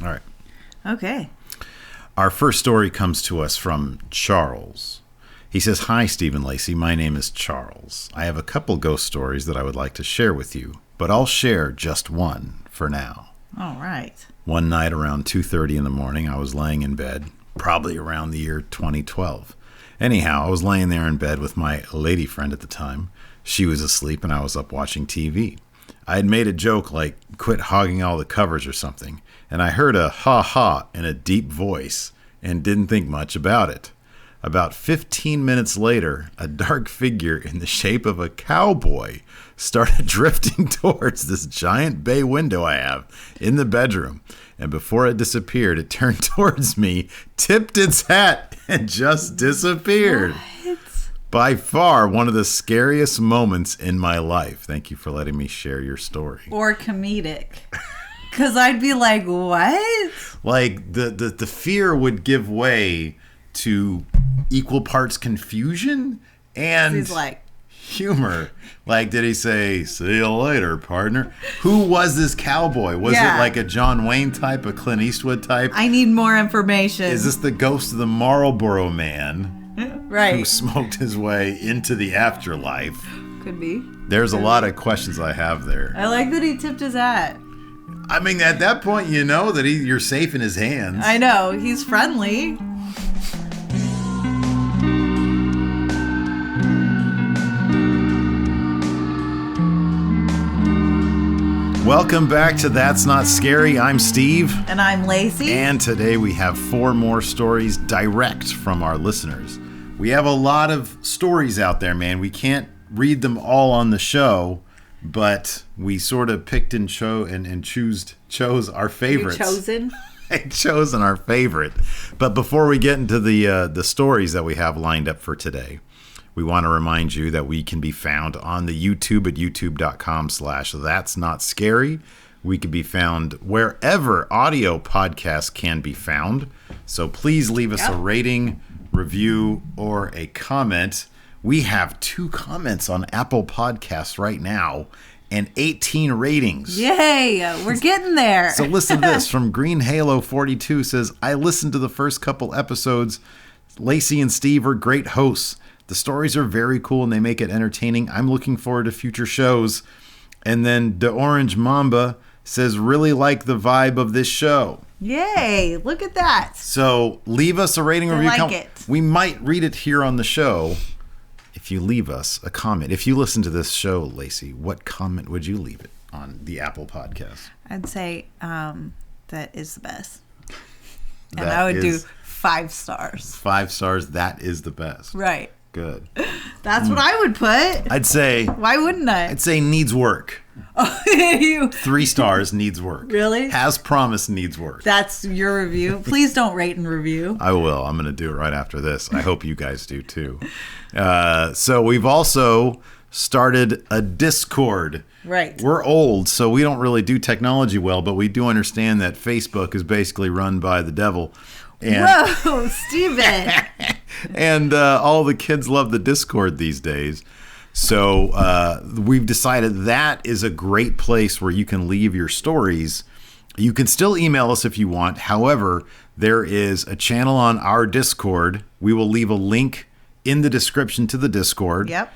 All right. Okay. Our first story comes to us from Charles. He says, "Hi, Stephen Lacey. My name is Charles. I have a couple ghost stories that I would like to share with you, but I'll share just one for now. All right. One night around 2:30 in the morning, I was laying in bed, probably around the year 2012. Anyhow, I was laying there in bed with my lady friend at the time. She was asleep and I was up watching TV. I had made a joke like, quit hogging all the covers or something, and I heard a ha-ha in a deep voice and didn't think much about it. About 15 minutes later, a dark figure in the shape of a cowboy started drifting towards this giant bay window I have in the bedroom. And before it disappeared, it turned towards me, tipped its hat, and just disappeared. What? By far, one of the scariest moments in my life. Thank you for letting me share your story." Or comedic. Because I'd be like, what? Like, the fear would give way to equal parts confusion and He's like, humor. Like, did he say, "See you later, partner"? Who was this cowboy? Was it like a John Wayne type, a Clint Eastwood type? I need more information. Is this the ghost of the Marlboro Man right? who smoked his way into the afterlife? Could be. There's a lot of questions I have there. I like that he tipped his hat. I mean, at that point, you know that you're safe in his hands. I know. He's friendly. Welcome back to That's Not Scary. I'm Steve. And I'm Lacey. And today we have 4 more stories direct from our listeners. We have a lot of stories out there, man. We can't read them all on the show, but we sort of picked and chose our favorites. You chosen? Chosen our favorite. But before we get into the stories that we have lined up for today, we want to remind you that we can be found on the YouTube at youtube.com/that'snotscary. We can be found wherever audio podcasts can be found. So please leave us a rating, review, or a comment. We have 2 comments on Apple Podcasts right now and 18 ratings. Yay! We're getting there. So listen to this from Green Halo 42 says, "I listened to the first couple episodes. Lacey and Steve are great hosts. The stories are very cool and they make it entertaining. I'm looking forward to future shows." And then De Orange Mamba says, "Really like the vibe of this show." Yay! Look at that. So leave us a rating review. like it. We might read it here on the show if you leave us a comment. If you listen to this show, Lacey, what comment would you leave it on the Apple Podcast? I'd say that is the best. And I would do 5 stars. 5 stars. That is the best. Right. Good. That's what I would put. I'd say. Why wouldn't I? I'd say needs work. Oh, you 3 stars, needs work. Really? Has promised, needs work. That's your review. Please don't rate and review. I will. I'm going to do it right after this. I hope you guys do too. So we've also started a Discord. Right. We're old, so we don't really do technology well, but we do understand that Facebook is basically run by the devil. And, whoa, Steven. And all the kids love the Discord these days. So we've decided that is a great place where you can leave your stories. You can still email us if you want. However, there is a channel on our Discord. We will leave a link in the description to the Discord. Yep.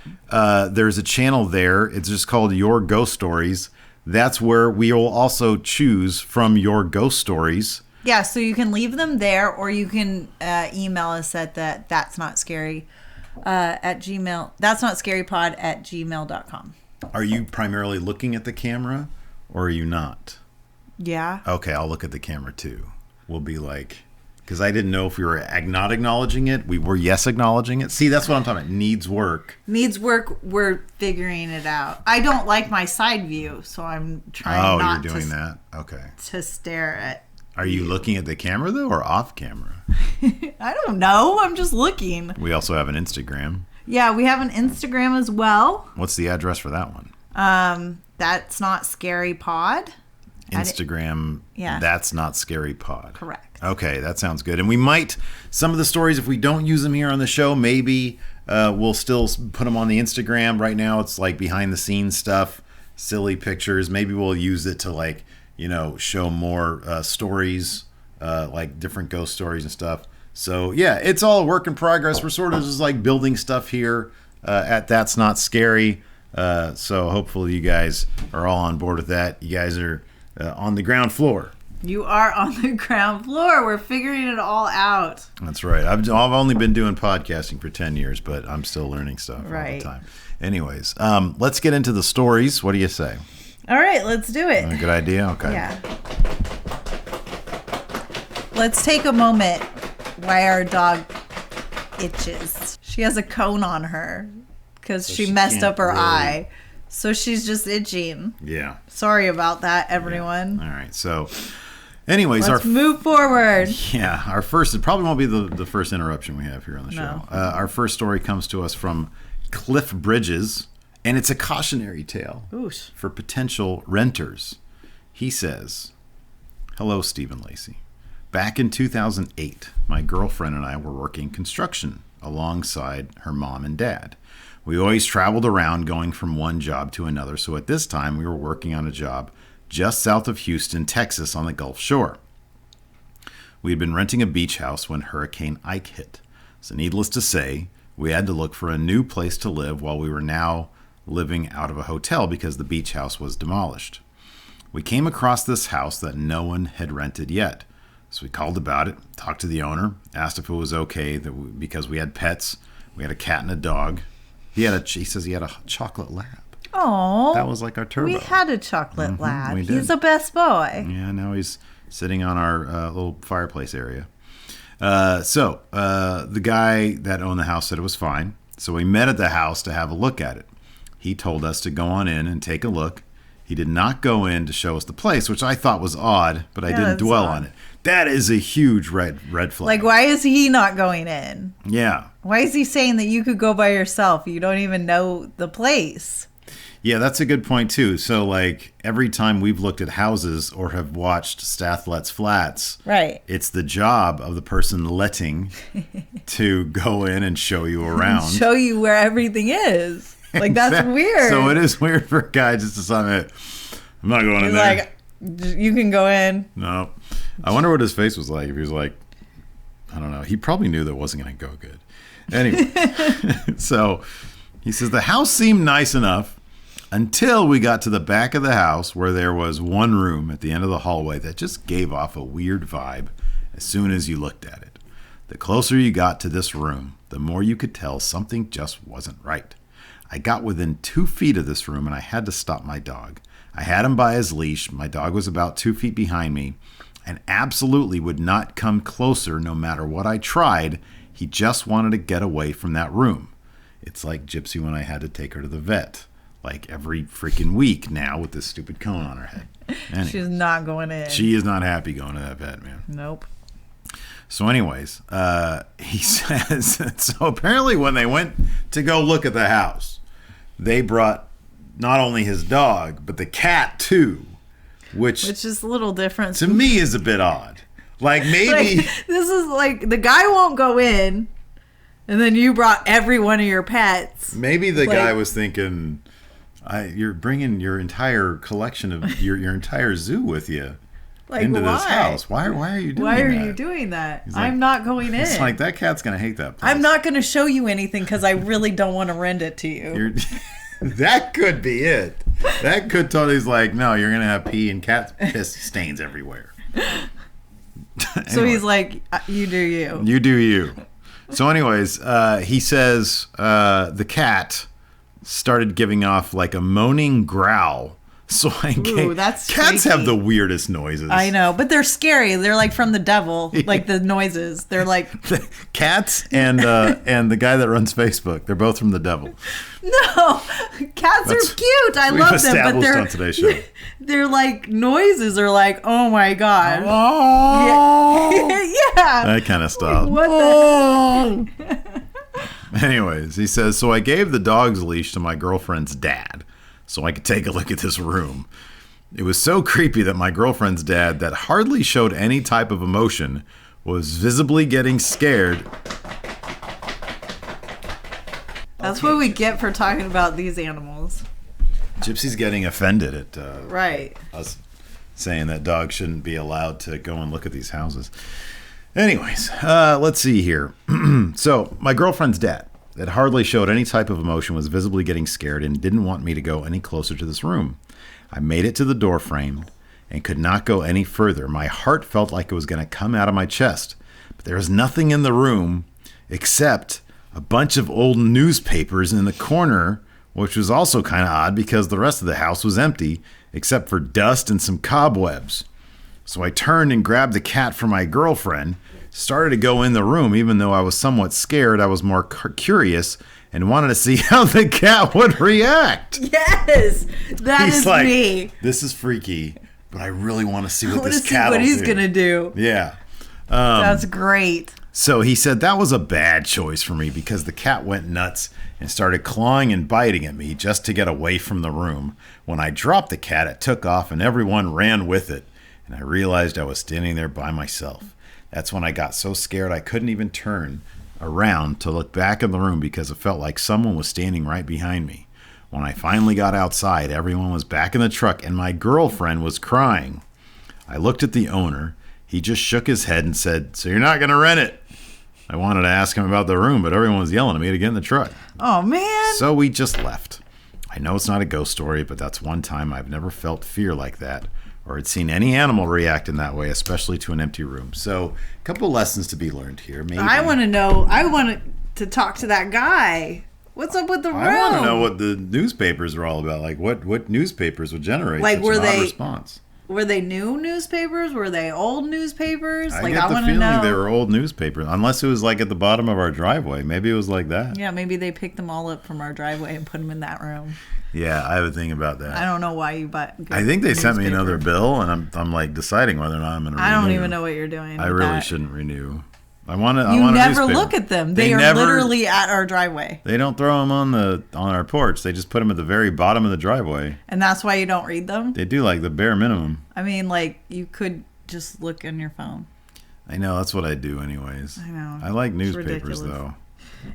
There's a channel there. It's just called Your Ghost Stories. That's where we will also choose from your ghost stories. Yeah, so you can leave them there, or you can email us at that's not scary at Gmail. That's not scarypod at gmail.com. Are you primarily looking at the camera, or are you not? Yeah. Okay, I'll look at the camera too. We'll be like, because I didn't know if we were not acknowledging it. We were acknowledging it. See, that's what I'm talking about. Needs work. Needs work. We're figuring it out. I don't like my side view, so I'm trying not you're doing that? Okay. to stare at. Are you looking at the camera, though, or off camera? I don't know. I'm just looking. We also have an Instagram. Yeah, we have an Instagram as well. What's the address for that one? That's not scary pod. Instagram. Yeah. That's not scary pod. Correct. Okay, that sounds good. And we might, some of the stories, if we don't use them here on the show, maybe we'll still put them on the Instagram. Right now, it's like behind the scenes stuff, silly pictures. Maybe we'll use it to show more stories, like different ghost stories and stuff. So yeah, it's all a work in progress. We're sort of just like building stuff here at That's Not Scary. So hopefully you guys are all on board with that. You guys are on the ground floor. You are on the ground floor. We're figuring it all out. That's right. I've only been doing podcasting for 10 years, but I'm still learning stuff all the time. Anyways, let's get into the stories. What do you say? All right, let's do it. A good idea? Okay. Yeah. Let's take a moment while our dog itches. She has a cone on her because she messed up her eye. So she's just itching. Yeah. Sorry about that, everyone. Yeah. All right. So, anyways, let's move forward. Yeah. Our first, it probably won't be the first interruption we have here on the show. Our first story comes to us from Cliff Bridges, and it's a cautionary tale for potential renters. He says, "Hello, Stephen Lacey. Back in 2008, my girlfriend and I were working construction alongside her mom and dad. We always traveled around going from one job to another, so at this time we were working on a job just south of Houston, Texas on the Gulf Shore. We had been renting a beach house when Hurricane Ike hit. So needless to say, we had to look for a new place to live while we were now living out of a hotel because the beach house was demolished. We came across this house that no one had rented yet. So we called about it, talked to the owner, asked if it was okay because we had pets. We had a cat and a dog. He says he had a chocolate lab. Oh, that was like our turbo. We had a chocolate lab. He's the best boy. Yeah, now he's sitting on our little fireplace area. So the guy that owned the house said it was fine. So we met at the house to have a look at it. He told us to go on in and take a look. He did not go in to show us the place, which I thought was odd, but I didn't dwell on it. That is a huge red flag. Like, why is he not going in? Yeah. Why is he saying that you could go by yourself? You don't even know the place. Yeah, that's a good point, too. So, like, every time we've looked at houses or have watched Stath Lets Flats, it's the job of the person letting to go in and show you around. Show you where everything is. Like, that's weird. So it is weird for a guy just to say, I'm not going in there. Like, you can go in. No. I wonder what his face was like. If he was like, I don't know. He probably knew that wasn't going to go good. Anyway, so he says the house seemed nice enough until we got to the back of the house where there was one room at the end of the hallway that just gave off a weird vibe as soon as you looked at it. The closer you got to this room, the more you could tell something just wasn't right. I got within 2 feet of this room and I had to stop my dog. I had him by his leash. My dog was about 2 feet behind me and absolutely would not come closer no matter what I tried. He just wanted to get away from that room. It's like Gypsy when I had to take her to the vet, like every freaking week now with this stupid cone on her head. Anyway, she's not going in. She is not happy going to that vet, man. Nope. So anyways, he says, so apparently when they went to go look at the house, they brought not only his dog, but the cat too, which is a little different. To me is a bit odd. Like maybe this is like the guy won't go in, and then you brought every one of your pets. Maybe the guy was thinking, you're bringing your entire collection of your entire zoo with you into this house. Why are you doing that? Why are you doing that? Like, I'm not going in. It's like that cat's going to hate that place. I'm not going to show you anything because I really don't want to rent it to you. That could be it. That could totally is like, no, you're going to have pee and cat piss stains everywhere. Anyway, so he's like, you do you. You do you. So anyways, he says the cat started giving off like a moaning growl. So that's cats freaky. have the weirdest noises. I know, but they're scary. They're like from the devil, like the noises. They're like cats and the guy that runs Facebook. They're both from the devil. No, cats are cute. I love them, but they're on today's show. They're like noises are like, oh my god. Oh. Yeah. That kind of stuff. What the heck? Anyways, he says, so I gave the dog's leash to my girlfriend's dad so I could take a look at this room. It was so creepy that my girlfriend's dad, that hardly showed any type of emotion, was visibly getting scared. That's what we get for talking about these animals. Gypsy's getting offended at right. us saying that dogs shouldn't be allowed to go and look at these houses. Anyways, let's see here. So my girlfriend's dad, that hardly showed any type of emotion, was visibly getting scared and didn't want me to go any closer to this room. I made it to the door frame and could not go any further. My heart felt like it was going to come out of my chest. But there was nothing in the room except a bunch of old newspapers in the corner, which was also kind of odd because the rest of the house was empty except for dust and some cobwebs. So I turned and grabbed the cat from my girlfriend, started to go in the room. Even though I was somewhat scared, I was more curious and wanted to see how the cat would react. Yes, He's like, me. This is freaky, but I really want to see what this cat will do. What he's going to do. Yeah. That's great. So he said that was a bad choice for me because the cat went nuts and started clawing and biting at me just to get away from the room. When I dropped the cat, it took off and everyone ran with it. And I realized I was standing there by myself. That's when I got so scared I couldn't even turn around to look back in the room because it felt like someone was standing right behind me. When I finally got outside, everyone was back in the truck and my girlfriend was crying. I looked at the owner. He just shook his head and said, "So you're not going to rent it?" I wanted to ask him about the room, but everyone was yelling at me to get in the truck. Oh, man. So we just left. I know it's not a ghost story, but that's one time I've never felt fear like that or had seen any animal react in that way, especially to an empty room. So a couple lessons to be learned here. Maybe. I want to know. I want to talk to that guy. What's up with the room? I want to know what the newspapers are all about. Like what newspapers would generate such an odd response. Were they new newspapers? Were they old newspapers? I get the feeling they were old newspapers, unless it was like at the bottom of our driveway. Maybe it was like that. Yeah, maybe they picked them all up from our driveway and put them in that room. Yeah, I have a thing about that. I don't know why you bought. I think they sent me another bill, and I'm like deciding whether or not I'm going to renew. I don't even know what you're doing. I really shouldn't renew. I want to. You never look at them. They are literally at our driveway. They don't throw them on our porch. They just put them at the very bottom of the driveway. And that's why you don't read them? They do, like the bare minimum. I mean, like you could just look on your phone. I know, that's what I do anyways. I know. I like newspapers though.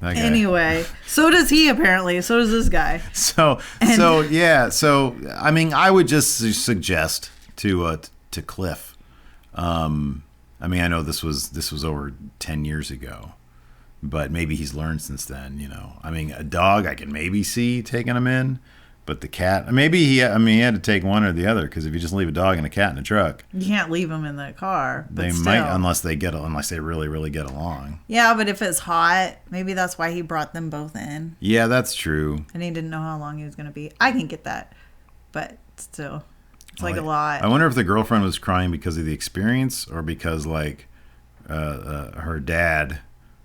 Anyway, so does he apparently. So does this guy. So I mean, I would just suggest to Cliff. I mean, I know this was over 10 years ago, but maybe he's learned since then, you know. I mean, a dog I can maybe see taking him in, but the cat, maybe he had to take one or the other, because if you just leave a dog and a cat in a truck, you can't leave them in the car. They might, unless they really, really get along. Yeah, but if it's hot, maybe that's why he brought them both in. Yeah, that's true. And he didn't know how long he was going to be. I can get that, but still. It's like a lot. I wonder if the girlfriend was crying because of the experience or because her dad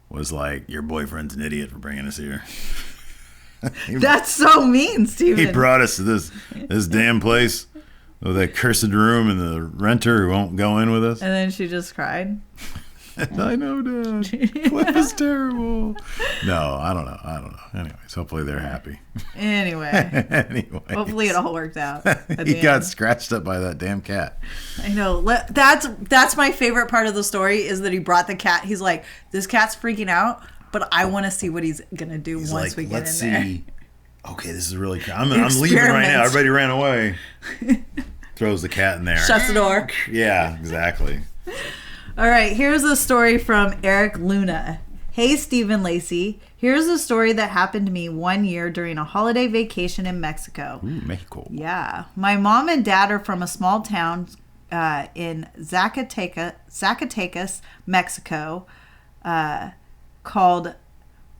was like, "Your boyfriend's an idiot for bringing us here." That's so mean, Steven. He brought us to this damn place with that cursed room and the renter who won't go in with us. And then she just cried. I know, Dad. Cliff is terrible. No, I don't know. Anyways, hopefully they're happy. Anyway. Hopefully it all worked out. He got scratched up by that damn cat. I know. That's my favorite part of the story is that he brought the cat. He's like, this cat's freaking out, but I want to see what he's going to do once we get in there. Okay, this is really cool. I'm leaving right now. Everybody ran away. Throws the cat in there. Shuts the door. Yeah, exactly. All right, here's a story from Erik Luna. Hey, Stephen Lacey. Here's a story that happened to me one year during a holiday vacation in Mexico. Ooh, Mexico. Yeah. My mom and dad are from a small town in Zacatecas, Mexico, called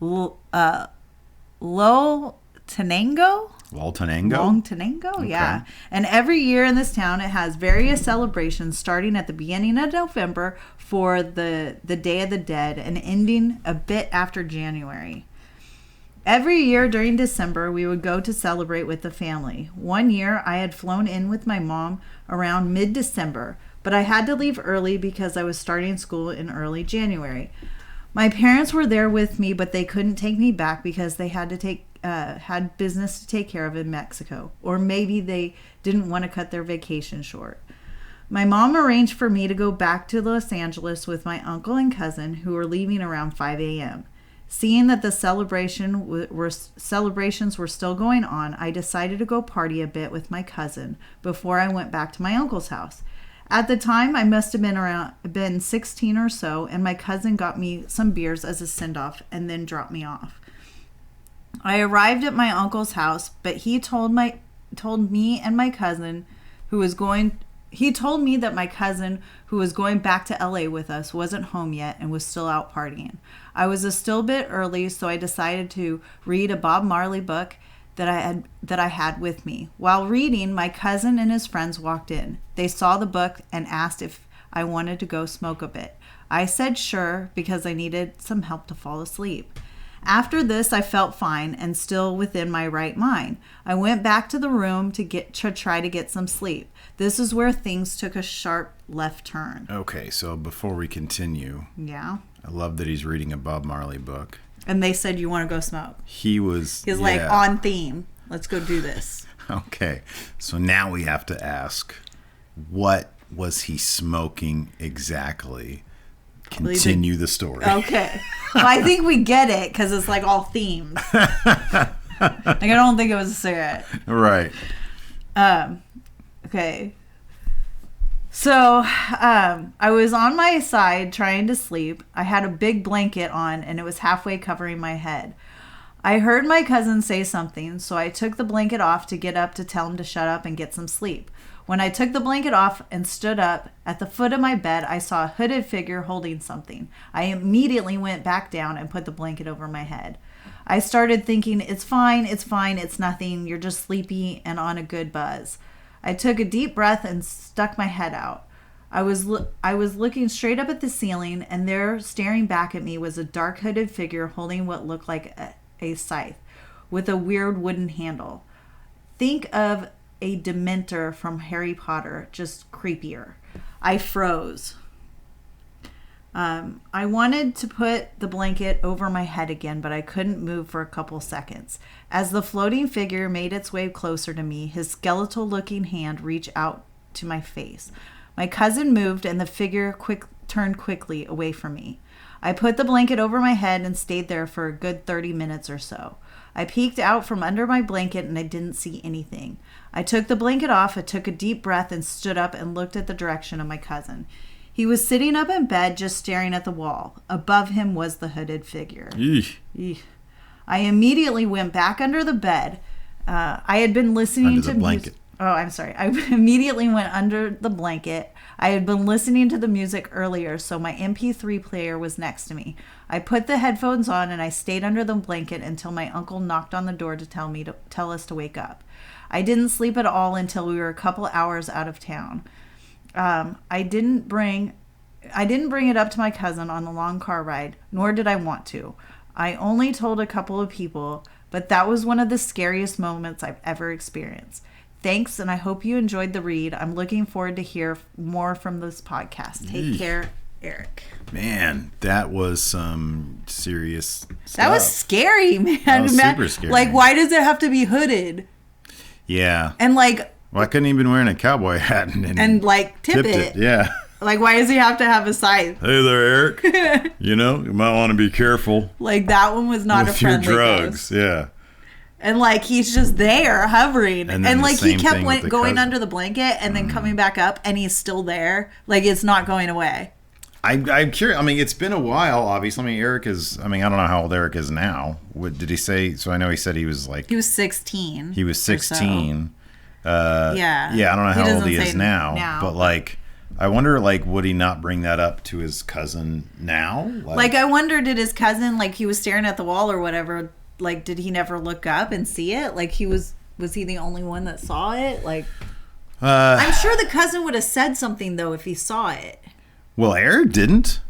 Longtenango, okay. Yeah. And every year in this town, it has various celebrations starting at the beginning of November for the Day of the Dead and ending a bit after January. Every year during December, we would go to celebrate with the family. One year, I had flown in with my mom around mid-December, but I had to leave early because I was starting school in early January. My parents were there with me, but they couldn't take me back because they had business to take care of in Mexico, or maybe they didn't want to cut their vacation short. My mom arranged for me to go back to Los Angeles with my uncle and cousin, who were leaving around 5 a.m. Seeing that the celebrations were still going on, I decided to go party a bit with my cousin before I went back to my uncle's house. At the time, I must have been 16 or so, and my cousin got me some beers as a send-off and then dropped me off. I arrived at my uncle's house, but he told me that my cousin who was going back to LA with us wasn't home yet and was still out partying. I was still a bit early, so I decided to read a Bob Marley book that I had with me. While reading, my cousin and his friends walked in. They saw the book and asked if I wanted to go smoke a bit. I said sure, because I needed some help to fall asleep. After this, I felt fine and still within my right mind. I went back to the room to try to get some sleep. This is where things took a sharp left turn. Okay, so before we continue, Yeah. I love that he's reading a Bob Marley book. And they said, you want to go smoke? He's like, on theme. Let's go do this. Okay, so now we have to ask, what was he smoking exactly? Continue the story. Okay. Well, I think we get it because it's like all themed. I don't think it was a cigarette. Right. Okay. So, I was on my side trying to sleep. I had a big blanket on and it was halfway covering my head. I heard my cousin say something, so I took the blanket off to get up to tell him to shut up and get some sleep. When I took the blanket off and stood up, at the foot of my bed, I saw a hooded figure holding something. I immediately went back down and put the blanket over my head. I started thinking, it's fine, it's nothing, you're just sleepy and on a good buzz. I took a deep breath and stuck my head out. I was looking straight up at the ceiling, and there, staring back at me, was a dark hooded figure holding what looked like a scythe with a weird wooden handle. Think of a Dementor from Harry Potter, just creepier. I froze. I wanted to put the blanket over my head again, but I couldn't move for a couple seconds. As the floating figure made its way closer to me, his skeletal-looking hand reached out to my face. My cousin moved, and the figure turned quickly away from me. I put the blanket over my head and stayed there for a good 30 minutes or so. I peeked out from under my blanket and I didn't see anything. I took the blanket off, I took a deep breath and stood up and looked at the direction of my cousin. He was sitting up in bed just staring at the wall. Above him was the hooded figure. Eesh. I immediately went back under the bed. I had been listening to blanket. Oh, I'm sorry. I immediately went under the blanket. I had been listening to the music earlier, so my MP3 player was next to me. I put the headphones on and I stayed under the blanket until my uncle knocked on the door to tell us to wake up. I didn't sleep at all until we were a couple hours out of town. I didn't bring it up to my cousin on the long car ride, nor did I want to. I only told a couple of people, but that was one of the scariest moments I've ever experienced. Thanks, and I hope you enjoyed the read. I'm looking forward to hear more from this podcast. Take care, Erik. Man, that was some serious stuff. That was scary, man. That was super scary. Like, why does it have to be hooded? Yeah. And like, well, I couldn't even wearing a cowboy hat and like tip it. Yeah. Like, why does he have to have a scythe? Hey there, Erik. You might want to be careful. Like, that one was not with a friendly your drugs. ghost. Yeah. And like, he's just there hovering, and like he kept going cousin. under the blanket and then coming back up, and he's still there. Like, it's not going away. I'm curious. I mean, it's been a while, obviously. I mean, Erik is, I don't know how old Erik is now. What did he say? So I know he said he was like... He was 16. He was 16. Yeah. Yeah, I don't know how old he is now. But like, I wonder, like, would he not bring that up to his cousin now? Like, I wonder, did his cousin, like, he was staring at the wall or whatever, like, did he never look up and see it? Like, was he the only one that saw it? Like, I'm sure the cousin would have said something, though, if he saw it. Well, Erik didn't.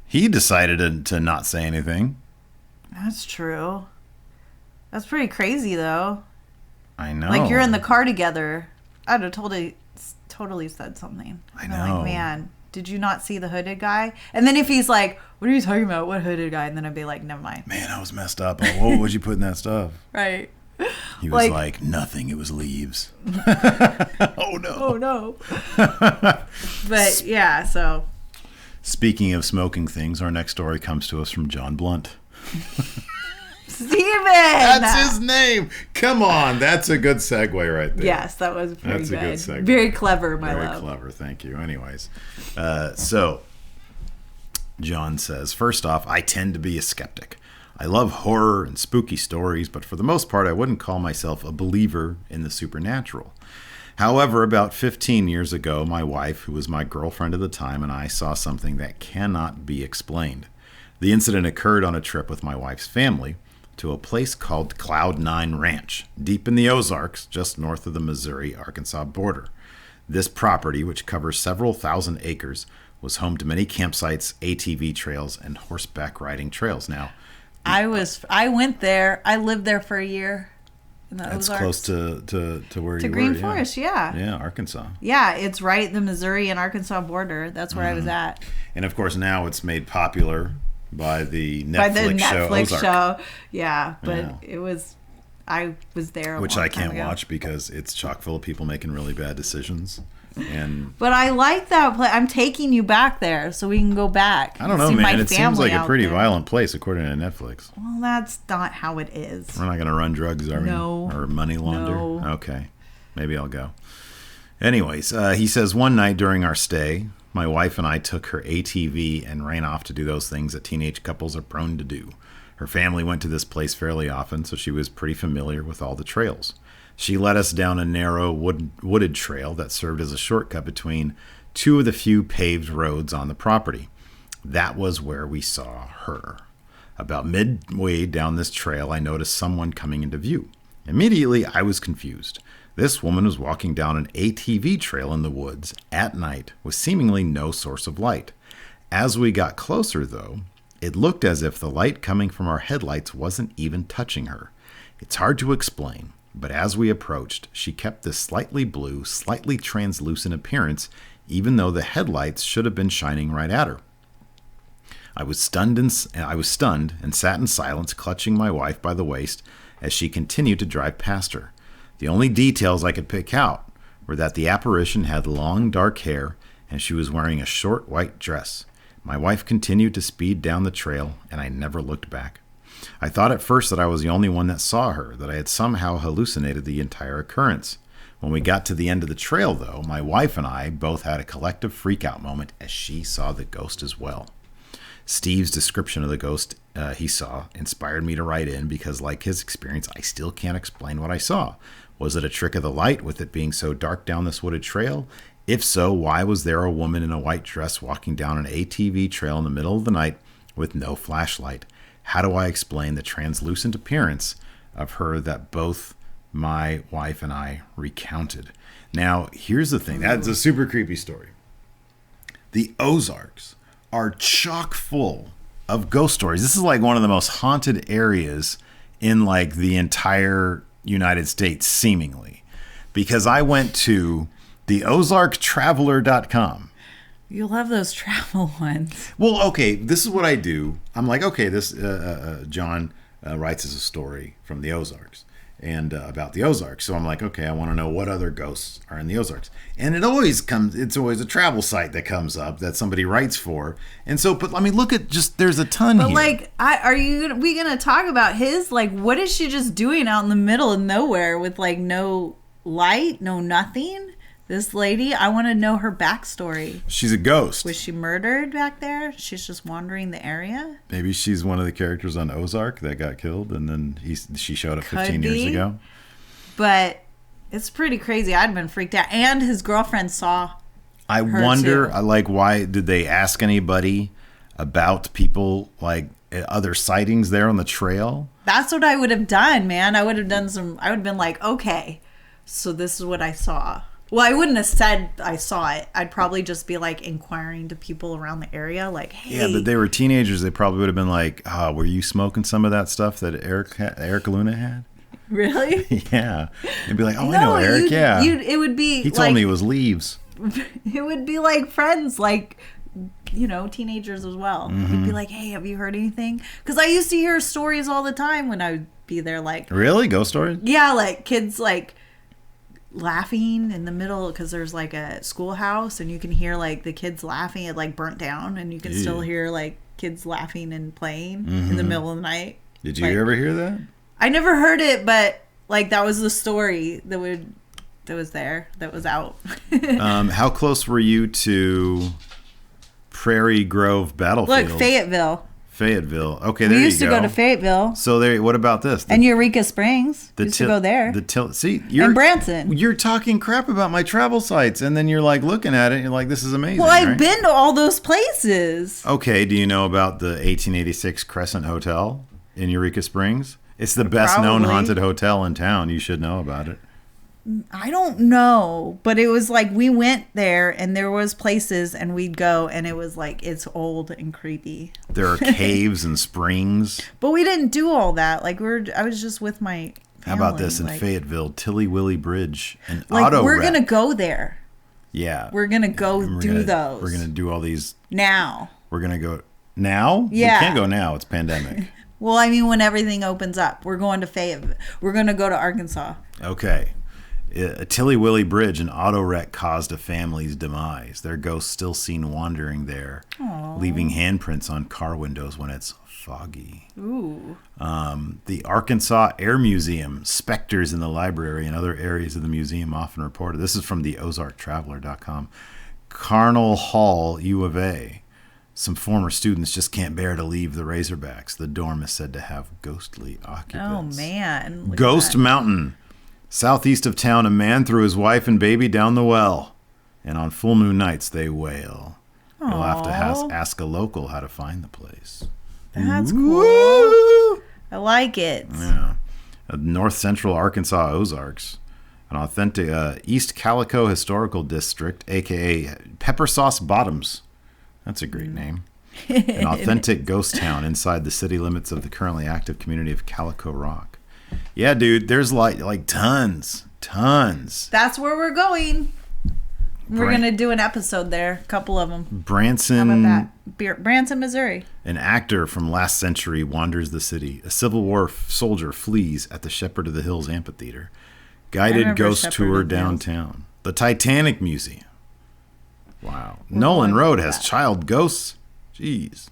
He decided to not say anything. That's true. That's pretty crazy, though. I know. Like, you're in the car together. I'd have totally said something. I know. Like, man, did you not see the hooded guy? And then if he's like, what are you talking about? What hooded guy? And then I'd be like, never mind. Man, I was messed up. What would you put in that stuff? Right. He was like, nothing. It was leaves. Oh, no. Oh, no. But, yeah, so. Speaking of smoking things, our next story comes to us from John Blunt. Steven! That's his name. Come on. That's a good segue right there. Yes, that was pretty good. That's a good segue. Very clever, my love. Very clever. Thank you. Anyways, so John says, first off, I tend to be a skeptic. I love horror and spooky stories, but for the most part, I wouldn't call myself a believer in the supernatural. However, about 15 years ago, my wife, who was my girlfriend at the time, and I saw something that cannot be explained. The incident occurred on a trip with my wife's family to a place called Cloud 9 Ranch, deep in the Ozarks, just north of the Missouri-Arkansas border. This property, which covers several thousand acres, was home to many campsites, ATV trails, and horseback riding trails. Now, I went there. I lived there for a year. In the that's Ozarks. close to where you were. Green Forest, yeah. Yeah, Arkansas. Yeah, it's right the Missouri and Arkansas border. That's where I was at. And of course, now it's made popular by the Netflix show Ozark. Yeah, but it was. I was there, which I can't watch because it's chock full of people making really bad decisions. But I like that place. I'm taking you back there so we can go back. I don't know, man. It seems like a pretty violent place according to Netflix. Well, that's not how it is. We're not going to run drugs, are we? No. Or money launder? No. Okay. Maybe I'll go. Anyways, he says, one night during our stay, my wife and I took her ATV and ran off to do those things that teenage couples are prone to do. Her family went to this place fairly often, so she was pretty familiar with all the trails. She led us down a narrow wooded trail that served as a shortcut between two of the few paved roads on the property. That was where we saw her. About midway down this trail, I noticed someone coming into view. Immediately, I was confused. This woman was walking down an ATV trail in the woods at night with seemingly no source of light. As we got closer, though, it looked as if the light coming from our headlights wasn't even touching her. It's hard to explain, but as we approached, she kept this slightly blue, slightly translucent appearance, even though the headlights should have been shining right at her. I was stunned and sat in silence, clutching my wife by the waist as she continued to drive past her. The only details I could pick out were that the apparition had long dark hair and she was wearing a short white dress. My wife continued to speed down the trail, and I never looked back. I thought at first that I was the only one that saw her, that I had somehow hallucinated the entire occurrence. When we got to the end of the trail, though, my wife and I both had a collective freak-out moment as she saw the ghost as well. Steve's description of the ghost he saw inspired me to write in because, like his experience, I still can't explain what I saw. Was it a trick of the light with it being so dark down this wooded trail? If so, why was there a woman in a white dress walking down an ATV trail in the middle of the night with no flashlight? How do I explain the translucent appearance of her that both my wife and I recounted? Now, here's the thing. That's a super creepy story. The Ozarks are chock full of ghost stories. This is like one of the most haunted areas in like the entire United States, seemingly. Because I went to the ozarktraveler.com. You love those travel ones. Well, okay, this is what I do. I'm like, okay, this John writes us a story from the Ozarks and about the Ozarks. So I'm like, okay, I want to know what other ghosts are in the Ozarks. And it's always a travel site that comes up that somebody writes for. And so, but I mean, look at there's a ton here. But like, we going to talk about his, like, what is she just doing out in the middle of nowhere with like no light, no nothing? This lady, I want to know her backstory. She's a ghost. Was she murdered back there? She's just wandering the area? Maybe she's one of the characters on Ozark that got killed, and then she showed up 15 years ago. But it's pretty crazy. I'd been freaked out. And his girlfriend saw I her wonder, too. like, why did they ask anybody about people, like, other sightings there on the trail? That's what I would have done, man. I would have been like, okay, so this is what I saw. Well, I wouldn't have said I saw it. I'd probably just be like inquiring to people around the area, like, hey. Yeah, but they were teenagers. They probably would have been like, oh, were you smoking some of that stuff that Eric Luna had? Really? Yeah. They'd be like, oh, no, I know Eric, yeah. It would be He told me it was leaves. It would be like friends, like, you know, teenagers as well. Mm-hmm. We'd be like, hey, have you heard anything? Because I used to hear stories all the time when I would be there, like. Really? Ghost stories? Yeah, like kids, like laughing in the middle because there's like a schoolhouse and you can hear like the kids laughing. It like burnt down and you can still hear like kids laughing and playing in the middle of the night. Did you like, ever hear that? I never heard it, but like that was the story that was out. How close were you to Prairie Grove Battlefield? Look, Fayetteville. Okay, there you go. We used to go to Fayetteville. So there. What about this? And Eureka Springs. We used to go there. See, and Branson. You're talking crap about my travel sites, and then you're like looking at it, and you're like, "This is amazing." Well, I've been to all those places. Okay, do you know about the 1886 Crescent Hotel in Eureka Springs? It's the best known haunted hotel in town. You should know about it. I don't know, but it was like we went there and there was places and we'd go and it was like it's old and creepy. There are caves and springs. But we didn't do all that. Like I was just with my family. How about this in Fayetteville, Tilly Willie Bridge and like auto we're wreck. gonna go there. Yeah. We're gonna go do those. We're gonna do all these now. We're gonna go now? Yeah. We can't go now, it's pandemic. Well, I mean when everything opens up. We're going to Fayetteville. We're gonna go to Arkansas. Okay. A Tilly Willie Bridge, an auto wreck caused a family's demise. Their ghosts still seen wandering there, leaving handprints on car windows when it's foggy. Ooh. The Arkansas Air Museum, specters in the library and other areas of the museum often reported. This is from the OzarkTraveler.com. Carnal Hall, U of A. Some former students just can't bear to leave the Razorbacks. The dorm is said to have ghostly occupants. Oh, man. Look Ghost Mountain. Southeast of town, a man threw his wife and baby down the well, and on full moon nights they wail. Aww. You'll have to ask a local how to find the place. That's cool. I like it. Yeah. North Central Arkansas Ozarks, an authentic East Calico Historical District, a.k.a. Pepper Sauce Bottoms. That's a great name. An authentic ghost town inside the city limits of the currently active community of Calico Rock. Yeah, dude, there's like tons. That's where we're going. We're going to do an episode there, a couple of them. Branson. How about that? Branson, Missouri. An actor from last century wanders the city. A Civil War soldier flees at the Shepherd of the Hills Amphitheater. Guided ghost tour downtown. The Titanic Museum. Wow. Nolan Road has child ghosts. Jeez.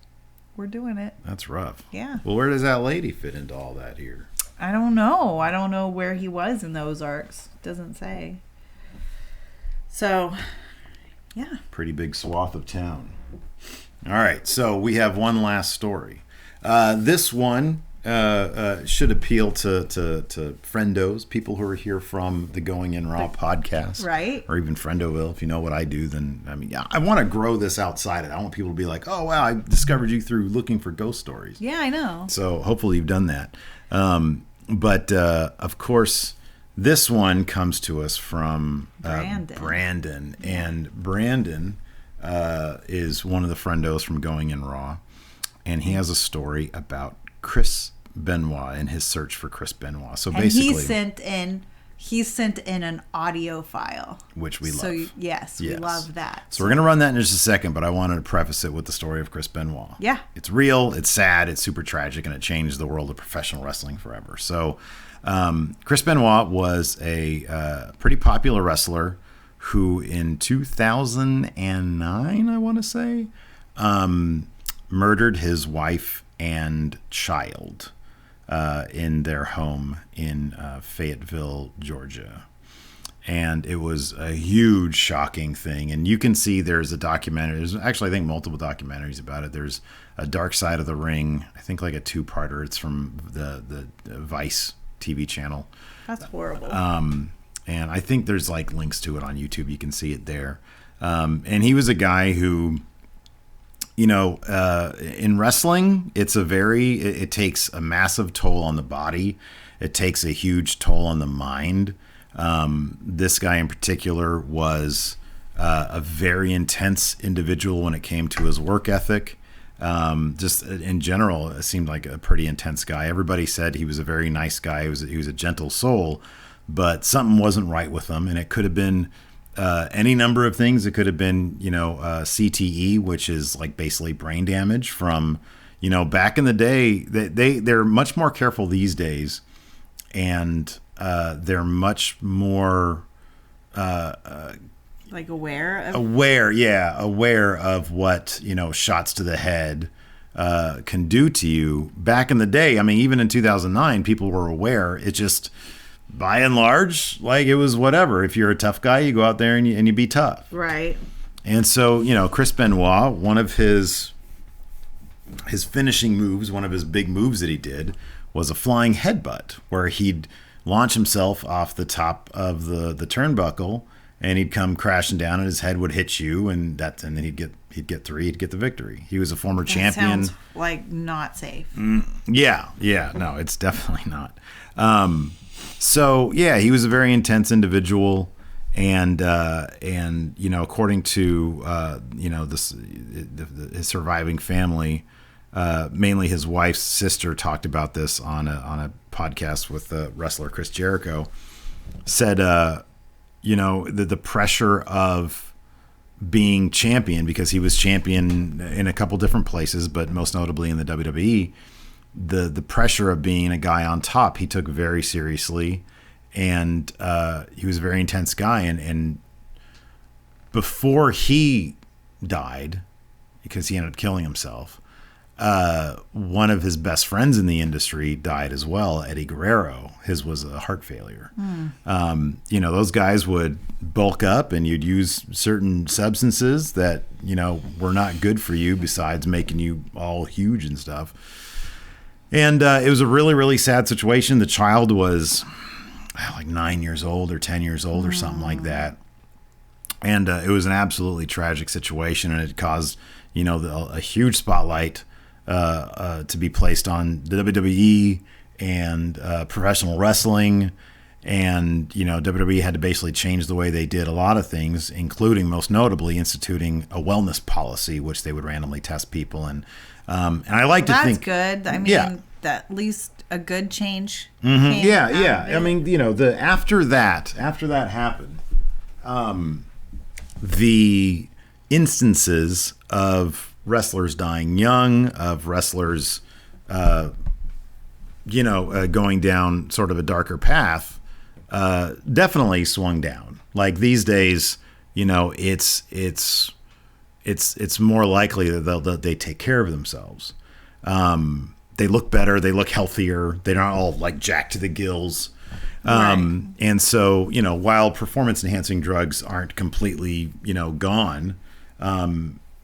We're doing it. That's rough. Yeah. Well, where does that lady fit into all that here? I don't know. I don't know where he was in the Ozarks. Doesn't say. So, yeah. Pretty big swath of town. All right. So we have one last story. This one should appeal to friendos, people who are here from the Going In Raw podcast. Right. Or even Friendoville. If you know what I do, then, I mean, yeah, I want to grow this outside. I want people to be like, oh, wow, I discovered you through looking for ghost stories. Yeah, I know. So hopefully you've done that. But of course, this one comes to us from Brandon. And Brandon is one of the friendos from Going In Raw. And he has a story about Chris Benoit and his search for Chris Benoit. So basically, he sent in an audio file, which we love. So yes, we love that. So we're going to run that in just a second, but I wanted to preface it with the story of Chris Benoit. Yeah. It's real, it's sad, it's super tragic, and it changed the world of professional wrestling forever. So Chris Benoit was a pretty popular wrestler who in 2009, I want to say, murdered his wife and child in their home in Fayetteville, Georgia. And it was a huge, shocking thing. And you can see there's a documentary. There's actually, I think, multiple documentaries about it. There's a Dark Side of the Ring, I think like a two-parter. It's from the Vice TV channel. That's horrible. And I think there's like links to it on YouTube. You can see it there. And he was a guy who, you know, in wrestling, it takes a massive toll on the body. It takes a huge toll on the mind. This guy in particular was a very intense individual when it came to his work ethic. Just in general, it seemed like a pretty intense guy. Everybody said he was a very nice guy. He was a gentle soul, but something wasn't right with him, and it could have been any number of things. It could have been, CTE, which is like basically brain damage from, back in the day. They're much more careful these days, and they're much more like aware of aware of what, shots to the head can do to you. Back in the day, I mean, even in 2009, people were aware. It just, by and large, like, it was whatever. If you're a tough guy, you go out there and you be tough. Right. And so, Chris Benoit, one of his finishing moves, one of his big moves that he did, was a flying headbutt, where he'd launch himself off the top of the turnbuckle, and he'd come crashing down, and his head would hit you, and then he'd get the victory. He was a former champion. Sounds like not safe. Yeah, no, it's definitely not. So yeah, he was a very intense individual. And according to his surviving family, mainly his wife's sister talked about this on a podcast with wrestler Chris Jericho. Said the pressure of being champion, because he was champion in a couple different places, but most notably in the WWE. The pressure of being a guy on top, he took very seriously. And he was a very intense guy. And before he died, because he ended up killing himself, one of his best friends in the industry died as well, Eddie Guerrero. His was a heart failure. Those guys would bulk up, and you'd use certain substances that, were not good for you, besides making you all huge and stuff. And it was a really, really sad situation. The child was like 9 years old or 10 years old or something like that. And it was an absolutely tragic situation, and it caused, a huge spotlight to be placed on the WWE and professional wrestling. And, WWE had to basically change the way they did a lot of things, including most notably instituting a wellness policy, which they would randomly test people. And I like to think that's good. I mean, that at least a good change. Yeah. I mean, after that happened, the instances of wrestlers dying young, of wrestlers, going down sort of a darker path, definitely swung down. Like these days, it's more likely that they take care of themselves. They look better. They look healthier. They're not all like jacked to the gills. Right. And so, while performance enhancing drugs aren't completely, gone,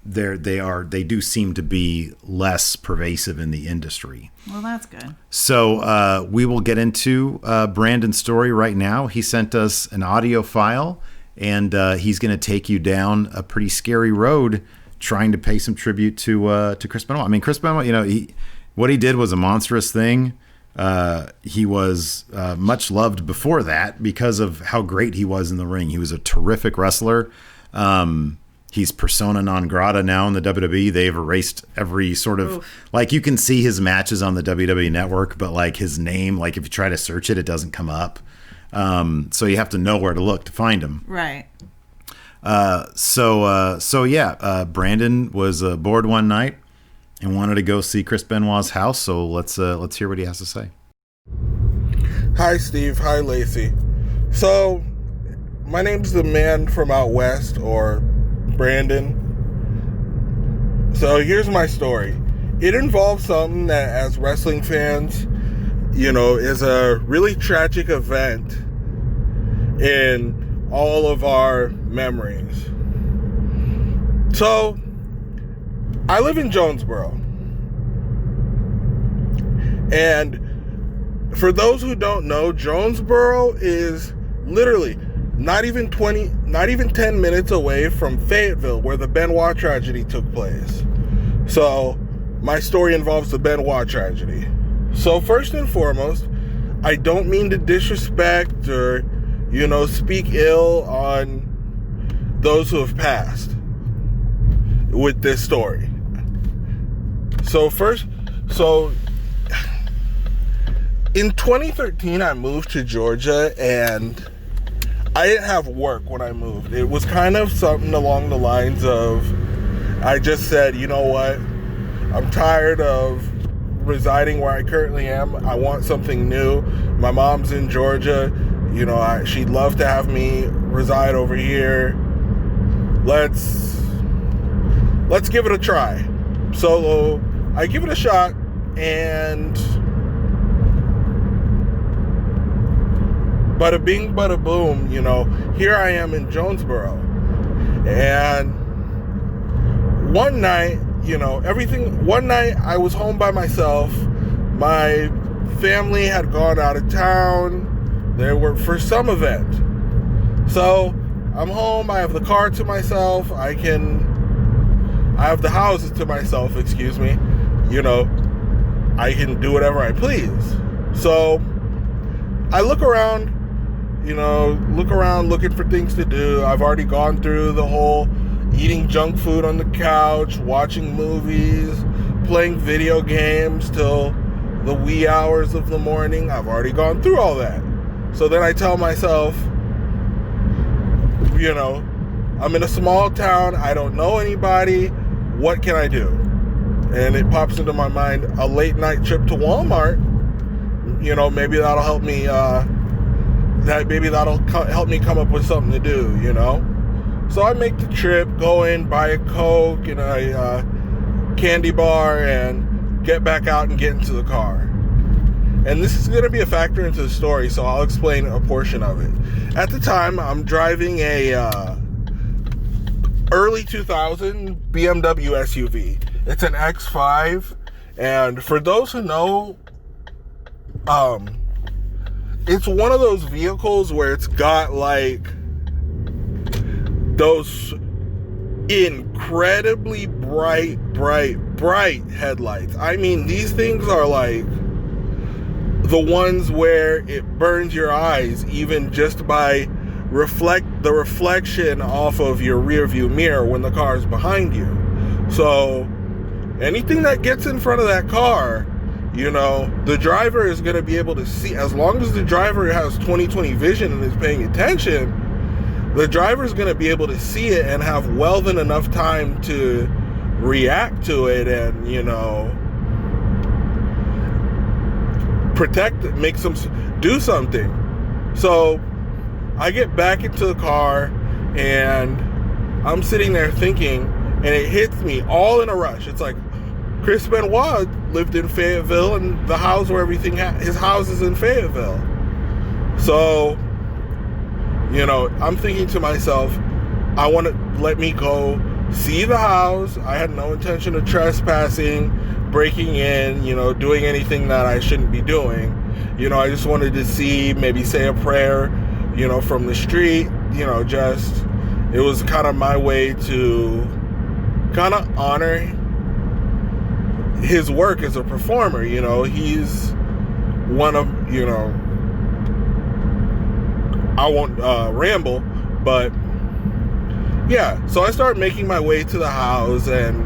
they do seem to be less pervasive in the industry. Well, that's good. So we will get into Brandon's story right now. He sent us an audio file, and he's going to take you down a pretty scary road trying to pay some tribute to Chris Benoit. I mean, Chris Benoit, what he did was a monstrous thing. He was much loved before that because of how great he was in the ring. He was a terrific wrestler. He's persona non grata now in the WWE. They've erased every sort of, like, you can see his matches on the WWE network, but like his name, like if you try to search it, it doesn't come up. So you have to know where to look to find him. Right. Brandon was bored one night and wanted to go see Chris Benoit's house. So let's hear what he has to say. Hi, Steve. Hi, Lacey. So, my name's the man from out west, or Brandon. So, here's my story. It involves something that, as wrestling fans, is a really tragic event in all of our memories. So, I live in Jonesboro. And for those who don't know, Jonesboro is literally not even 10 minutes away from Fayetteville, where the Benoit tragedy took place. So, my story involves the Benoit tragedy. So, first and foremost, I don't mean to disrespect or, speak ill on those who have passed with this story. In 2013, I moved to Georgia, and I didn't have work when I moved. It was kind of something along the lines of, I just said, you know what, I'm tired of residing where I currently am. I want something new. My mom's in Georgia. She'd love to have me reside over here. Let's give it a try. So I give it a shot, and bada bing, bada boom, here I am in Jonesboro. And one night, one night I was home by myself. My family had gone out of town. They were for some event. So I'm home. I have the car to myself. I have the houses to myself, excuse me. I can do whatever I please. So I look around looking for things to do. I've already gone through the whole eating junk food on the couch, watching movies, playing video games till the wee hours of the morning. I've already gone through all that. So then I tell myself, I'm in a small town. I don't know anybody. What can I do? And it pops into my mind a late night trip to Walmart. Maybe that'll help me. Help me come up with something to do. So I make the trip, go in, buy a Coke and a candy bar, and get back out and get into the car. And this is going to be a factor into the story, so I'll explain a portion of it. At the time, I'm driving a early 2000 BMW SUV. It's an X5, and for those who know, it's one of those vehicles where it's got like those incredibly bright headlights. I mean, these things are like the ones where it burns your eyes even just by the reflection off of your rear view mirror when the car is behind you. So anything that gets in front of that car, the driver is going to be able to see. As long as the driver has 20/20 vision and is paying attention, the driver is going to be able to see it and have well than enough time to react to it and, protect it, do something. So I get back into the car and I'm sitting there thinking, and it hits me all in a rush. It's like Chris Benoit lived in Fayetteville, and the house where his house is in Fayetteville. So, I'm thinking to myself, I want to let me go see the house. I had no intention of trespassing, breaking in, doing anything that I shouldn't be doing. I just wanted to see, maybe say a prayer, from the street, it was kind of my way to kind of honor his work as a performer. He's one of, I won't ramble, but yeah, so I start making my way to the house, and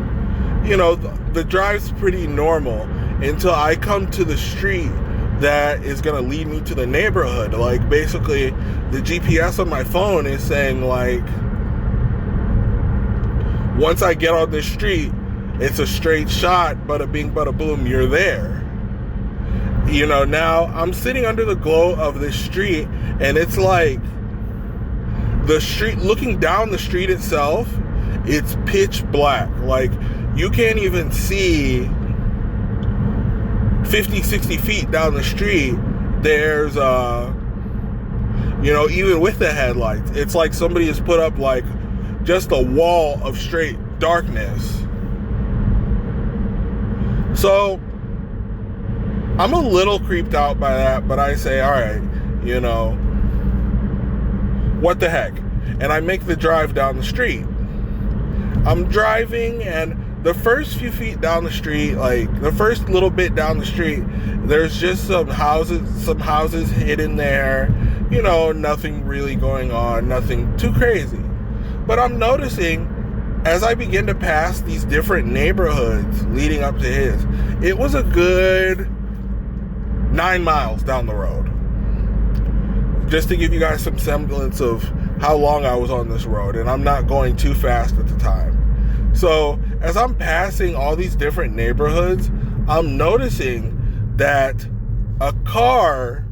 the drive's pretty normal until I come to the street that is going to lead me to the neighborhood. Like, basically the GPS on my phone is saying, like, once I get on this street, it's a straight shot, bada bing, bada boom, you're there. Now I'm sitting under the glow of this street, and it's like the street, looking down the street itself, it's pitch black. Like, you can't even see 50, 60 feet down the street. There's even with the headlights, it's like somebody has put up like just a wall of straight darkness. So I'm a little creeped out by that, but I say, all right, what the heck? And I make the drive down the street. I'm driving, and the first few feet down the street, like the first little bit down the street, there's just some houses hidden there, nothing really going on, nothing too crazy. But I'm noticing, as I begin to pass these different neighborhoods leading up to his, it was a good 9 miles down the road. Just to give you guys some semblance of how long I was on this road, and I'm not going too fast at the time. So as I'm passing all these different neighborhoods, I'm noticing that a car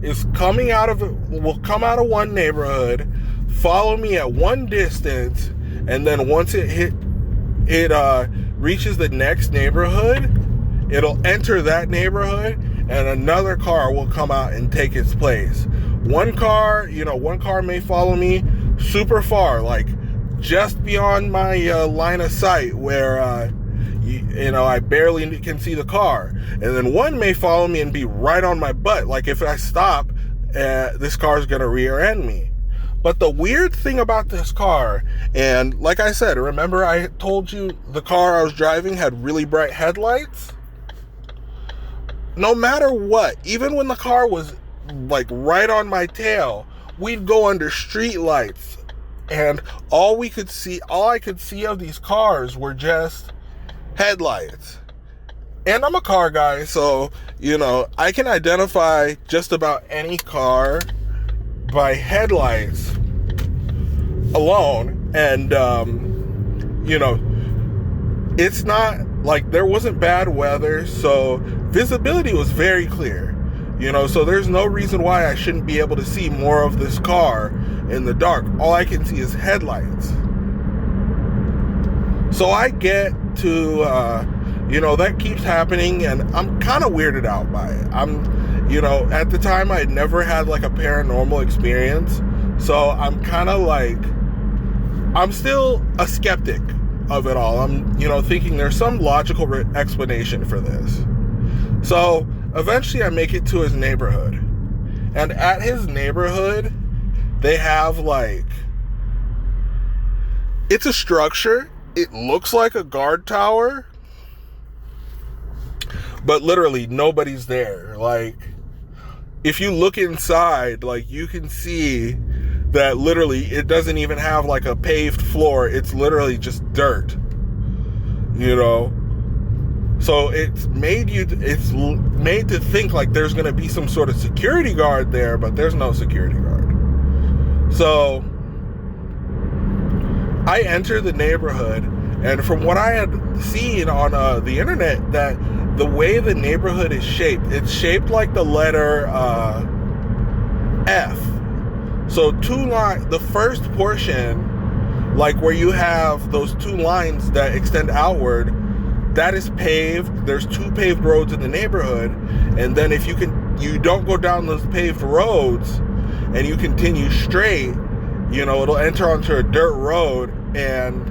is coming out of will come out of one neighborhood, follow me at one distance, and then once it reaches the next neighborhood, it'll enter that neighborhood, and another car will come out and take its place. One car may follow me super far, like just beyond my line of sight, where I barely can see the car. And then one may follow me and be right on my butt. Like if I stop, this car's gonna rear end me. But the weird thing about this car, and like I said, remember I told you the car I was driving had really bright headlights? No matter what, even when the car was like right on my tail, we'd go under street lights, and all I could see of these cars were just headlights. And I'm a car guy, so I can identify just about any car by headlights alone. And it's not like there wasn't bad weather, so visibility was very clear, so there's no reason why I shouldn't be able to see more of this car in the dark. All I can see is headlights. So I get to that keeps happening, and I'm kind of weirded out by it. At the time I'd never had like a paranormal experience, so I'm kind of like, I'm still a skeptic of it all. I'm thinking there's some logical explanation for this. So eventually I make it to his neighborhood, and at his neighborhood they have it's a structure. It looks like a guard tower, but literally nobody's there. Like, if you look inside, you can see that literally it doesn't even have like a paved floor. It's literally just dirt, so it's made to think like there's going to be some sort of security guard there, but there's no security guard. So I enter the neighborhood, and from what I had seen on the internet, that the way the neighborhood is shaped, it's shaped like the letter F. So the first portion, like where you have those two lines that extend outward, that is paved. There's 2 paved roads in the neighborhood, and then if you don't go down those paved roads and you continue straight, it'll enter onto a dirt road, and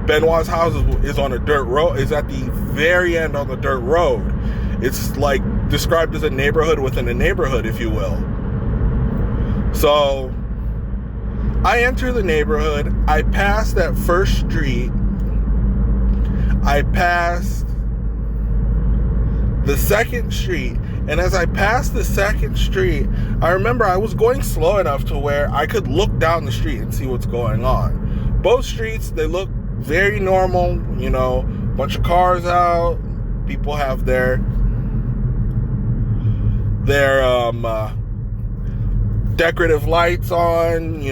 Benoit's house is on a dirt road, is at the very end on the dirt road. It's like described as a neighborhood within a neighborhood, if you will. So I enter the neighborhood, I pass that first street, I passed the second street, and as I passed the second street, I remember I was going slow enough to where I could look down the street and see what's going on. Both streets, they look very normal, bunch of cars out, people have their decorative lights on,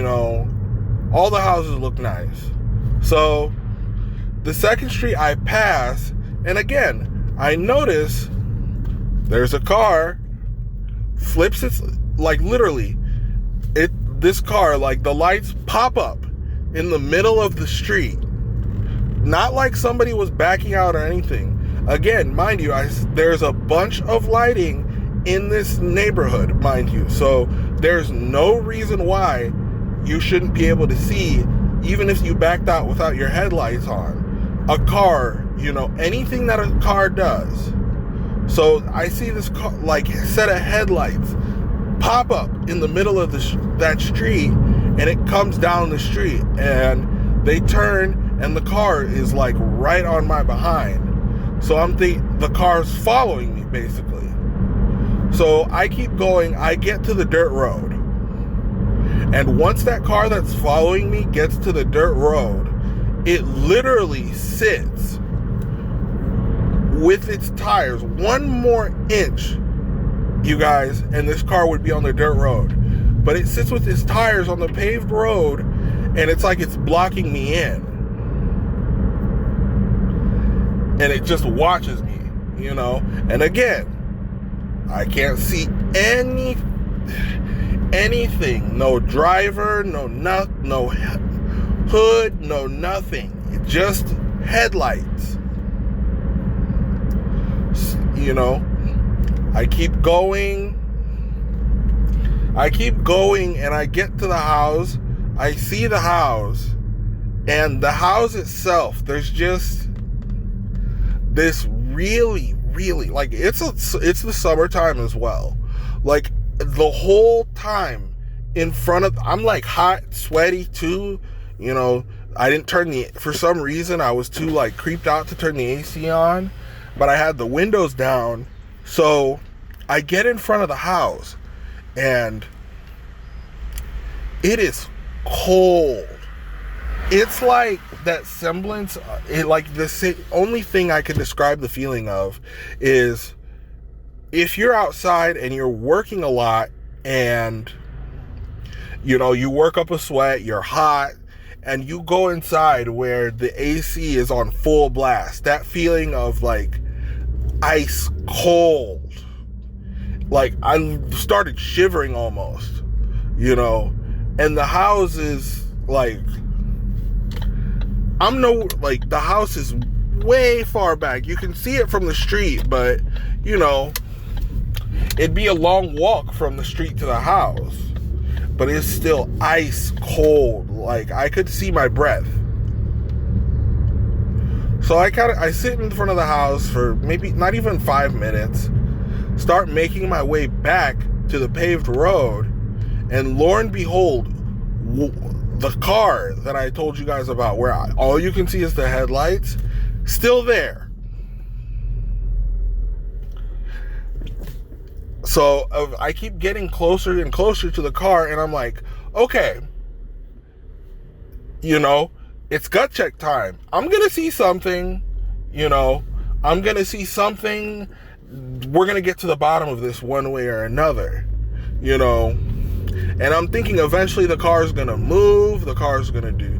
all the houses look nice. So the second street I pass, and again, I notice there's a car, flips its, literally, this car, the lights pop up in the middle of the street. Not like somebody was backing out or anything. Again, mind you, there's a bunch of lighting in this neighborhood, mind you. So there's no reason why you shouldn't be able to see, even if you backed out without your headlights on, a car, anything that a car does. So I see this car, set of headlights pop up in the middle of that street, and it comes down the street, and they turn, and the car is right on my behind. So I'm thinking the car's following me, basically. So I keep going, I get to the dirt road. And once that car that's following me gets to the dirt road, it literally sits with its tires 1 more inch, you guys, and this car would be on the dirt road. But it sits with its tires on the paved road, and it's like it's blocking me in. And it just watches me, And again, I can't see any anything. No driver, no hood, no nothing. Just headlights. You know, I keep going, and I get to the house. I see the house, and the house itself, there's just this really, like, it's the summertime as well. Like, the whole time in front of, I'm like hot, sweaty too, you know. I didn't for some reason I was too like creeped out to turn the AC on, but I had the windows down. So I get in front of the house, and it is cold. It's like that semblance, like the only thing I can describe the feeling of is if you're outside and you're working a lot, and you know, you work up a sweat, you're hot, and you go inside where the AC is on full blast. That feeling of like ice cold. Like, I started shivering almost, you know. And the house is like, the house is way far back. You can see it from the street, but you know, it'd be a long walk from the street to the house. But it's still ice cold. Like, I could see my breath. So I sit in front of the house for maybe not even 5 minutes, start making my way back to the paved road, and lo and behold, the car that I told you guys about, where all you can see is the headlights, still there. So I keep getting closer and closer to the car, and I'm like, okay, you know, it's gut check time. I'm going to see something, you know, I'm going to see something. We're going to get to the bottom of this one way or another, you know. And I'm thinking eventually the car's going to move, the car's going to do,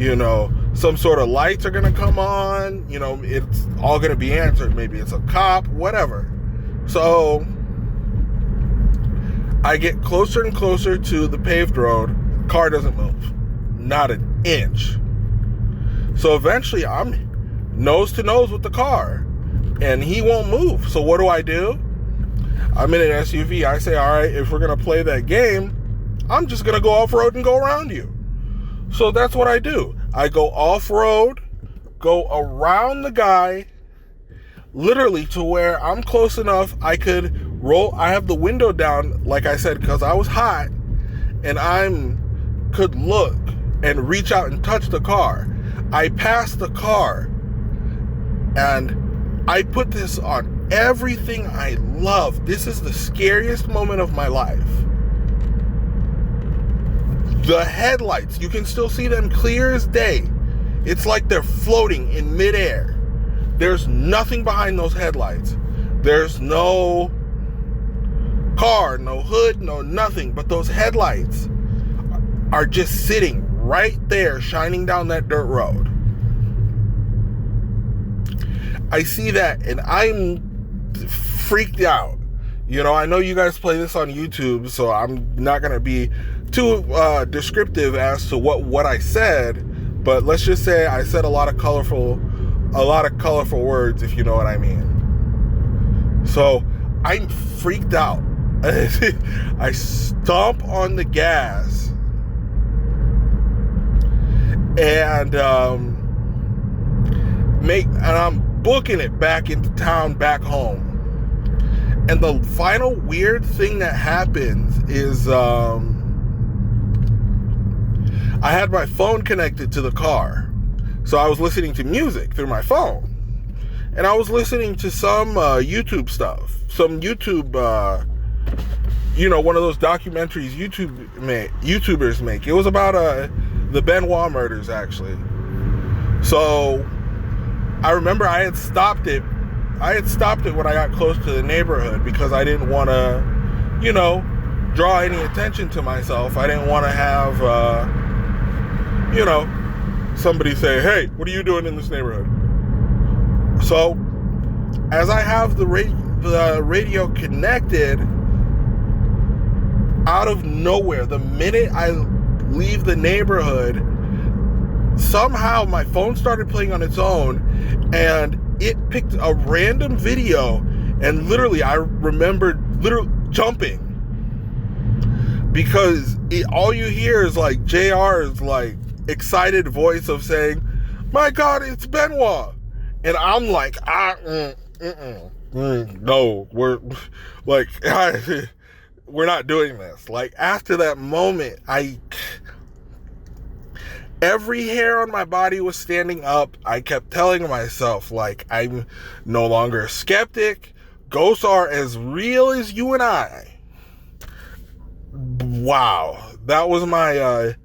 you know, some sort of lights are going to come on, you know, it's all going to be answered. Maybe it's a cop, whatever. So I get closer and closer to the paved road. Car doesn't move. Not an inch. So eventually I'm nose to nose with the car, and he won't move. So what do? I'm in an SUV. I say, all right, if we're going to play that game, I'm just going to go off-road and go around you. So that's what I do. I go off-road, go around the guy, literally to where I'm close enough I could roll. I have the window down, like I said, because I was hot, and I could look and reach out and touch the car. I passed the car, and I put this on everything I love. This is the scariest moment of my life. The headlights, you can still see them clear as day. It's like they're floating in midair. There's nothing behind those headlights. There's no car, no hood, no nothing. But those headlights are just sitting right there, shining down that dirt road. I see that, and I'm freaked out. You know, I know you guys play this on YouTube, so I'm not going to be too descriptive as to what I said, but let's just say I said a lot of colorful words, if you know what I mean. So I'm freaked out. I stomp on the gas, and I'm booking it back into town, back home. And the final weird thing that happens is I had my phone connected to the car. So I was listening to music through my phone. And I was listening to some YouTube stuff. Some YouTube, one of those documentaries YouTubers make. It was about the Benoit murders, actually. So I remember I had stopped it when I got close to the neighborhood because I didn't want to, draw any attention to myself. I didn't want to have, somebody say, hey, what are you doing in this neighborhood? So as I have the radio connected, out of nowhere, the minute I leave the neighborhood, somehow my phone started playing on its own, and it picked a random video, and literally I remembered literally jumping, because all you hear is like JR's like excited voice of saying, "My God, it's Benoit," and I'm like, no, we're like, we're not doing this. Like, after that moment, every hair on my body was standing up. I kept telling myself, like, I'm no longer a skeptic. Ghosts are as real as you and I. Wow. That was my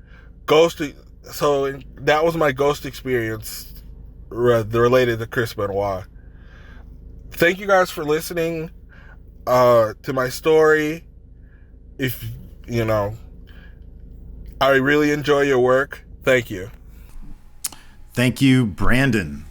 ghost. So that was my ghost experience related to Chris Benoit. Thank you guys for listening to my story. If, you know, I really enjoy your work. Thank you. Thank you, Brandon.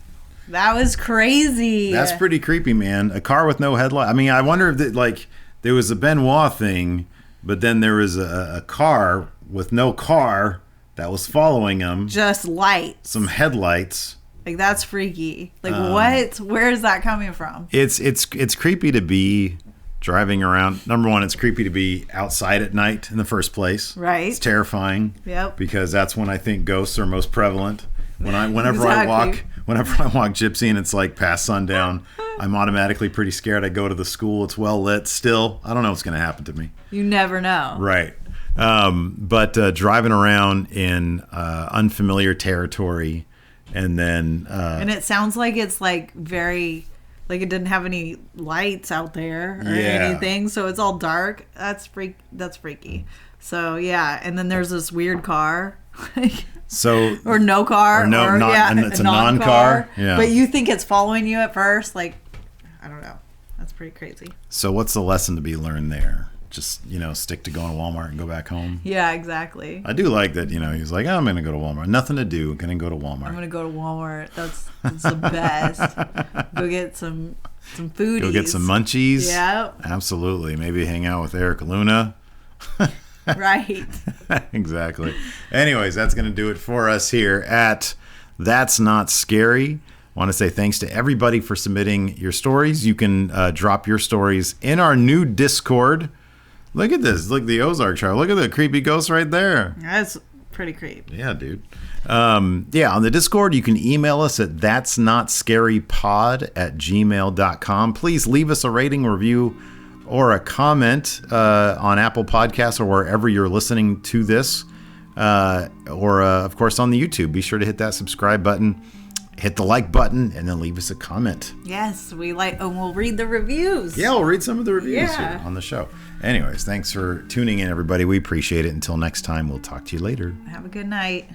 That was crazy. That's pretty creepy, man. A car with no headlight. I mean, I wonder if there was a Benoit thing, but then there was a car with no car that was following him. Just lights. Some headlights. Like, that's freaky. Like, what? Where is that coming from? It's creepy to be driving around. Number one, it's creepy to be outside at night in the first place. Right. It's terrifying. Yep. Because that's when I think ghosts are most prevalent. Whenever Exactly. I walk Gypsy and it's like past sundown, I'm automatically pretty scared. I go to the school, it's well lit still. I don't know what's going to happen to me. You never know. Right. But driving around in unfamiliar territory, and then and it sounds like it's like very, like, it didn't have any lights out there or anything, so it's all dark. That's freaky. So yeah, and then there's this weird car. So or no car, and it's a non-car. Yeah. But you think it's following you at first, like, I don't know. That's pretty crazy. So what's the lesson to be learned there? Just, stick to going to Walmart and go back home. Yeah, exactly. I do like that, he's like, I'm going to go to Walmart. Nothing to do. Going to go to Walmart. I'm going to go to Walmart. That's the best. Go get some foodies. Go get some munchies. Yeah. Absolutely. Maybe hang out with Erik Luna. Right. Exactly. Anyways, that's going to do it for us here at That's Not Scary. I want to say thanks to everybody for submitting your stories. You can drop your stories in our new Discord. Look at this. Look at the Ozark chart. Look at the creepy ghost right there. That's pretty creepy. Yeah, dude. On the Discord, you can email us at that'snotscarypod@gmail.com. Please leave us a rating, review, or a comment on Apple Podcasts or wherever you're listening to this. Or, of course, on the YouTube. Be sure to hit that subscribe button. Hit the like button and then leave us a comment. Yes, we'll read the reviews. Yeah, we'll read some of the reviews here on the show. Anyways, thanks for tuning in, everybody. We appreciate it. Until next time, we'll talk to you later. Have a good night.